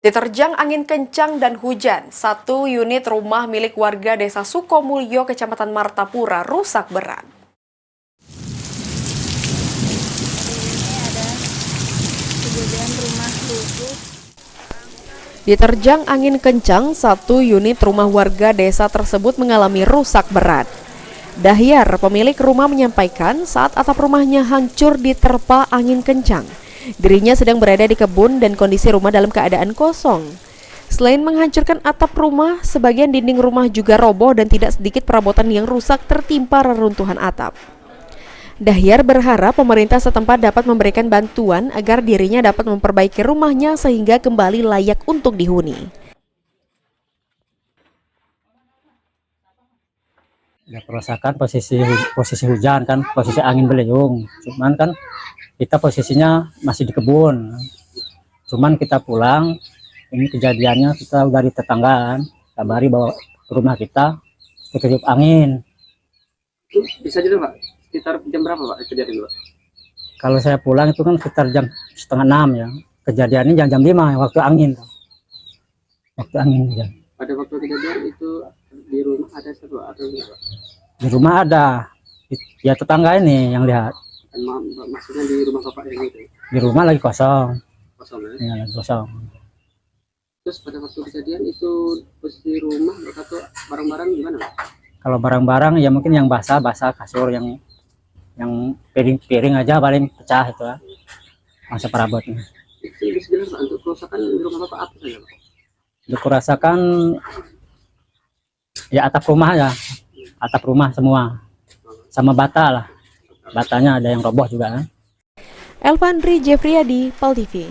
Diterjang angin kencang dan hujan, satu unit rumah milik warga Desa Sukomulyo, Kecamatan Martapura, rusak berat. Diterjang angin kencang, satu unit rumah warga desa tersebut mengalami rusak berat. Dahyar, pemilik rumah, menyampaikan saat atap rumahnya hancur diterpa angin kencang. Dirinya sedang berada di kebun dan kondisi rumah dalam keadaan kosong. Selain menghancurkan atap rumah, sebagian dinding rumah juga roboh dan tidak sedikit perabotan yang rusak tertimpa reruntuhan atap. Dahyar berharap pemerintah setempat dapat memberikan bantuan agar dirinya dapat memperbaiki rumahnya sehingga kembali layak untuk dihuni. Ya, kerusakan posisi hujan kan, posisi angin beliung. Cuman kan kita posisinya masih di kebun. Cuman kita pulang, ini kejadiannya kita udah di tetanggaan, kabari bahwa rumah kita tertiup angin. Bisa juga Pak, sekitar jam berapa Pak kejadian Pak? Kalau saya pulang itu kan sekitar jam 5:30 ya. Kejadiannya jam 5 waktu angin. Waktu angin hujan. Pada waktu kejadian itu di rumah ada siapa atau enggak Pak? Di rumah ada, ya tetangga ini yang lihat. Maksudnya di rumah Bapak yang itu? Di rumah lagi kosong. Kosong ya? Ya, lagi kosong. Terus pada waktu kejadian itu posisi rumah atau barang-barang gimana Pak? Kalau barang-barang ya mungkin yang basah kasur yang piring aja paling pecah itu ya. Masa perabotnya. Itu bisa jelas Pak, untuk kerusakan di rumah Bapak apa saja Pak? Dikurasakan ya atap rumah ya, atap rumah semua, sama bata lah, batanya ada yang roboh juga kan. Elvandri Jeffriyadi, PAL TV.